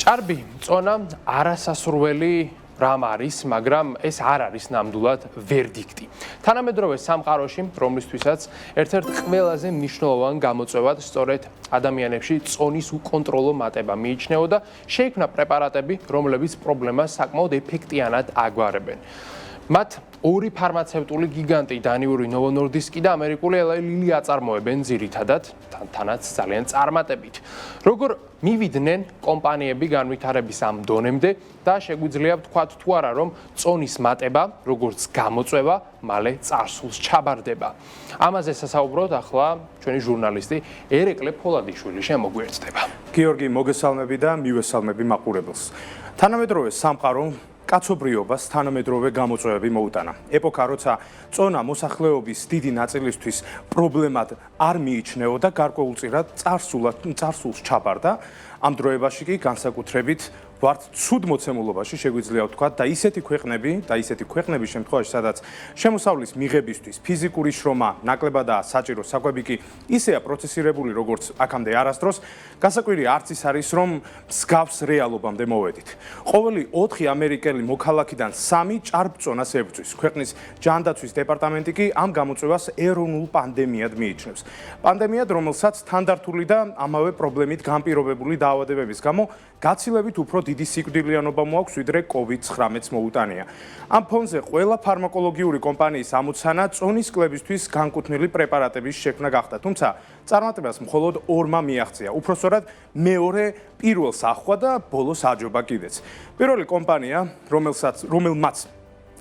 ჭარბი წონა არასასურველი რამ არის, მაგრამ ეს არ არის ნამდვილად ვერდიქტი. თანამედროვე სამყაროში, რომლისთვისაც ერთ-ერთ ყველაზე მნიშვნელოვან გამოწვევად სწორედ ადამიანებში წონის უკონტროლო მატება მიიჩნეოდა, შეიქმნა პრეპარატები, რომლებიც პრობლემას საკმაოდ ეფექტიანად აგვარებენ. მათ ორი ფარმაცევტული გიგანტი დანიური Novo Nordisk და ამერიკული Eli Lilly აწარმოებენ ძირითადად, თანაც ძალიან წარმატებით. როგორ მივიდნენ კომპანიები განვითარების ამ დონემდე და შეგვიძლია ვთქვათ თუ არა, რომ წონის მატება, როგორც გამოწვევა, მალე წარსულს ჩაბარდება. ამაზე სასაუბროთ ახლა ჩვენი ჟურნალისტი ერეკლე ფოლადიშვილი შემოგვიერთდება. გიორგი, მოგესალმები და მივესალმები მაყურებელს. თანამედროვე სამყარო კაცობრიობას თანამედროვე გამოწვევები მოუტანა. ეპოქა, როცა წონა მოსახლეობის დიდი ნაწილისთვის პრობლემად არ მიიჩნეოდა, გარკვეულწილად წარსულს ჩაბარდა. ამ დროებაში კი განსაკუთრებით ვართ ცუდ მოცემულობაში, შეგვიძლია ვთქვათ, და ისეთი ქვეყნების შემთხვევაში, სადაც შემოსავლის მიღებისთვის ფიზიკური შრომა ნაკლებადაა საჭირო, საკვები კი ისეა პროცესირებული, როგორც აქამდე არასდროს, გასაკვირი არც ის არის, რომ მსგავს რეალობამდე მოვედით. ყოველი 4 ამერიკელი მოქალაქიდან 3 ჭარბწონას ებრძვის. ქვეყნის ჯანდაცვის დეპარტამენტი კი ამ გამოწვევას ეროვნულ პანდემიად მიიჩნევს. პანდემიად, რომელსაც თანდართული და ამავე პრობლემით განპირობებული დაავადებების გამო გაცილებით უფრო დიდი სიკვდილიანობა მოაქვს, ვიდრე COVID-19 მოუტანია. ამ ფონზე ყველა ფარმაკოლოგიური კომპანიის ამოცანა წონის კლებისთვის განკუთვნილი პრეპარატების შექმნა გახდა, თუმცა წარმატებას მხოლოდ 2-მა მიაღწია. უпроსტად მეორე პირველს ახვა და ბოლოს აჯობა კიდეც. პირველი კომპანია, რომელმაც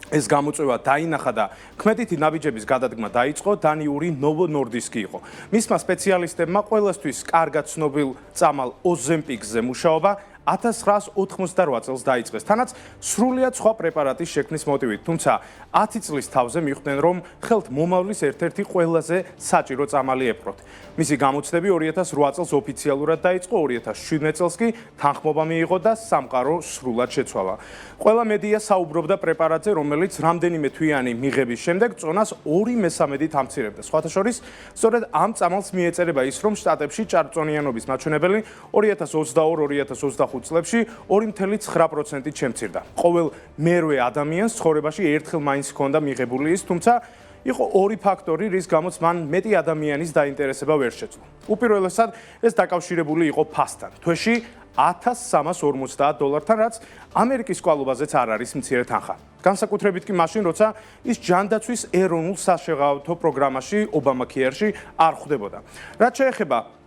ეს გამოწვევა დაინახა და ქმედითი ნაბიჯების გადადგმა დაიწყო, დანიური Novo Nordisk იყო. მისმა სპეციალისტებმა ყველასთვის კარგად ცნობილ წამალ Ozempic's-ზე მუშაობა 1988 წელს დაიწყეს, თანაც სრულიად სხვა პრეპარატის შექმნის მოტივით, თუმცა 10 წლის თავზე მიხვდნენ, რომ ხელთ მომავლის ერთ-ერთი ყველაზე საჭირო წამალი ეპყროთ. მისი გამოცდები 2008 წელს ოფიციალურად დაიწყო, 2017 წელს კი თანხმობა მიიღო და სამყარო სრულად შეცვალა. ყველა მედია საუბრობდა პრეპარატზე, რომელიც რამდენიმე თვიანი მიღების შემდეგ წონას 2/3 ამცირებდა. სხვათა შორის, სწორედ ამ წამალს მიეწერება ის, რომ შტატებში ჭარბწონიანობის მაჩვენებელი 2022-2025 წლებში 2.9%-ით შემცირდა. ყოველ მერვე ადამიანს ცხოვრებაში ერთხელ მაინც ჰქონდა მიღებული ის, თუმცა იყო ორი ფაქტორი, რის გამოც მან მეტი ადამიანის დაინტერესება ვერ შეძლო. უპირველესად, ეს დაკავშირებული იყო ფასთან. თვეში $1350, რაც ამერიკის კვალობაზეც არ არის მცირე თანხა. განსაკუთრებით კი მაშინ, როცა ის ჯანდაცვის ეროვნულ საშეღავთო პროგრამაში, Obamacare-ში არ ხვდებოდა. რაც შეეხება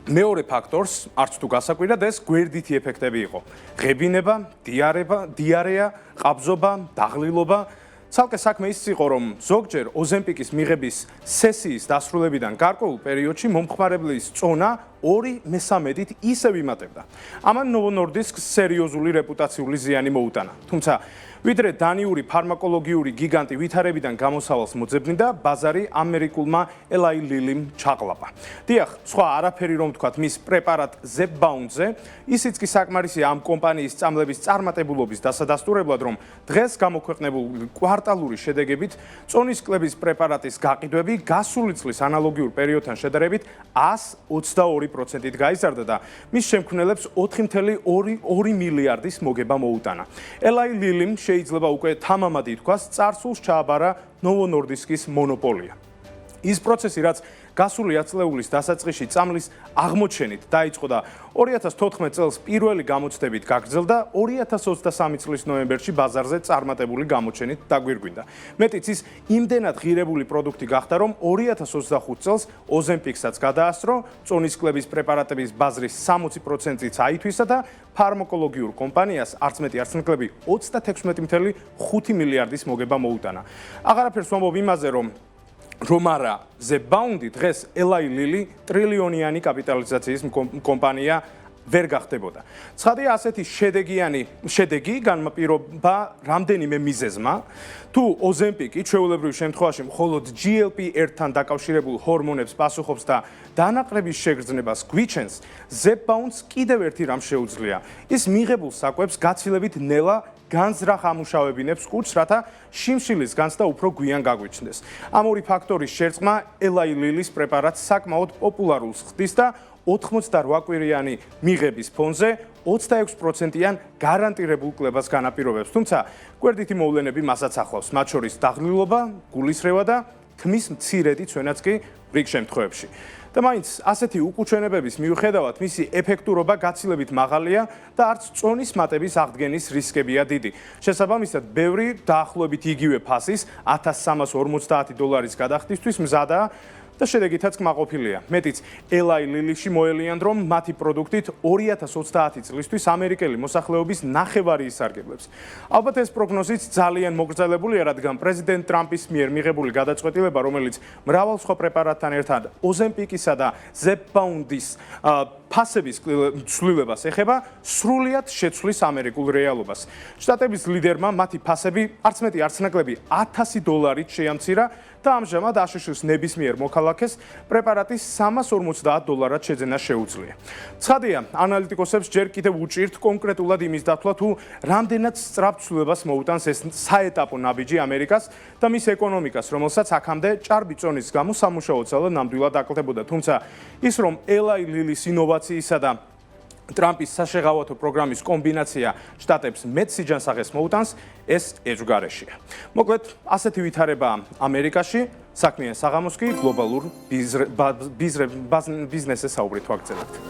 მეორე ფაქტორს, არც თუ გასაკვირად, ეს გვერდითი ეფექტები იყო. ღებინება, დიარეა, ყაბზობა, დაღლილობა. ცალკე საქმე ის იყო, რომ ზოგჯერ Ozempic's მიღების სესიის დასრულებიდან გარკვეულ პერიოდში მომხმარებლის წონა 2/3-ით ისევ იმატებდა. ამან Novo Nordisk-ს სერიოზული რეპუტაციული ზიანი მოუტანა. თუმცა ვიდრე დანიური ფარმაკოლოგიური გიგანტი ვითარებიდან გამოსავალს მოძებნიდა, ბაზარი ამერიკულმა Eli Lilly-მ ჩაყლაპა. დიახ, სხვა არაფერი რომ თქვათ მის პრეპარატ Zepbound-ზე, ისიც კი საკმარისია ამ კომპანიის წამლების წარმატებულობის დასადასტურებლად, რომ დღეს გამოქვეყნებული კვარტალური შედეგებით წონის კლების პრეპარატის გაყიდვები გასული წლის ანალოგიურ პერიოდთან შედარებით 122%-ით გაიზარდა და მის შემქმნელებს 4.2 მილიარდის მოგება მოუტანა. Eli Lilly-მ შეიძლება უკვე თამამად ითქვას, წარსულს ჩააბარა Novo Nordisk-ის მონოპოლია. ის პროცესი, რაც გასული ათწლეულის დასაწყისში წამლის აღმოჩენით დაიწყო და 2014 წელს პირველი გამოცდებით გაგრძელდა, 2023 წლის ნოემბერში ბაზარზე წარმატებული გამოჩენით დაგვირგვინდა. მეტიც ის იმდენად ღირებული პროდუქტი გახდა, რომ 2025 წელს Ozempic's-აც გადაასწრო, წონის კლების პრეპარატების ბაზრის 60%-იც აითვისა და ფარმაკოლოგიურ კომპანიას არც მეტი არც ნაკლები 36.5 მილიარდის მოგება მოუტანა. აღარაფერს ვამბობ იმაზე, რომ არა Zepbound-ი დღეს Eli Lilly ტრილიონიანი კაპიტალიზაციის კომპანია ვერ გახდებოდა. ცხადია, ასეთი შედეგი განმაპირობა რამდენიმე მიზეზმა. თუ Ozempic-ი ჩვეულებრივ შემთხვევაში მხოლოდ GLP-1-თან დაკავშირებულ ჰორმონებს პასუხობს და დანაყრების შეგრძნებას გვიჩენს, Zepbound-ს კიდევ ერთი რამ შეუძლია. ის მიღებულ საკვებს გაცილებით ნელა განზრახ ამუშავებინებს კუჭს, რათა შიმშილის განცდა უფრო გვიან გაგვიჩნდეს. ამ ორი ფაქტორის შერწყმა Eli Lilly-ის პრეპარატს საკმაოდ პოპულარულს ხდის და 88 კვირიანი მიღების ფონზე 26%-იან გარანტირებულ კლებას განაპირობებს. თუმცა გვერდითი მოვლენები მასაც ახლავს, მათ შორის დაღლილობა, გულისრევა და თმის მცირედი ცვენაც კი რიგ შემთხვევებში. და მაინც ასეთი უკუჩვენებების მიუხედავად მისი ეფექტურობა გაცილებით მაღალია და არც წონის მატების აღდგენის რისკებია დიდი. შესაბამისად, ბევრი დაახლოებით იგივე ფასის $1350 გადახდისთვის მზადაა და შედეგითაც კმაყოფილია. მეტიც, Eli Lilly-ში მოელიან, რომ მათი პროდუქტით 2030 წლისთვის ამერიკელი მოსახლეობის ნახევარი ისარგებლებს. ალბათ ეს პროგნოზიც ძალიან მოგრძალებულია, რადგან პრეზიდენტ ტრამპის მიერ მიღებული გადაწყვეტილება, რომელიც მრავალ სხვა პრეპარატთან ერთად Ozempic-ისა და Zepbound-ის ფასების ცვლილებას ეხება, სრულიად შეცვლის ამერიკულ რეალობას. შტატების ლიდერმა მათი ფასები არც მეტი არც ნაკლები $1000-ით შეამცირა და ამჟამად ASHS-ის ნებისმიერ მოქალაქეს პრეპარატის $350 შეძენა შეუძლია. ცხადია, ანალიტიკოსებს ჯერ კიდევ უჭირთ კონკრეტულად იმის დათვლა, თუ რამდენად სწრაფ ცვლილებას მოუტანს ეს საეტაპო ნაბიჯი ამერიკას და მის ეკონომიკას, რომელსაც აქამდე ჭარბი წონის გამო სამუშაო ძალა ნამდვილად აკლდებოდა. თუმცა ის, რომ Eli Lilly-ის ინოვაციისა და ტრამპის საშეღავათო პროგრამის კომბინაცია შტატებს მეტ სიჯანსაღეს მოუტანს, ეს ეჭვგარეშეა. მოკლედ, ასეთი ვითარება ამერიკაში, საქმიან საღამოს კი გლობალურ ბიზნესზე საუბრით ვაგრძელებთ.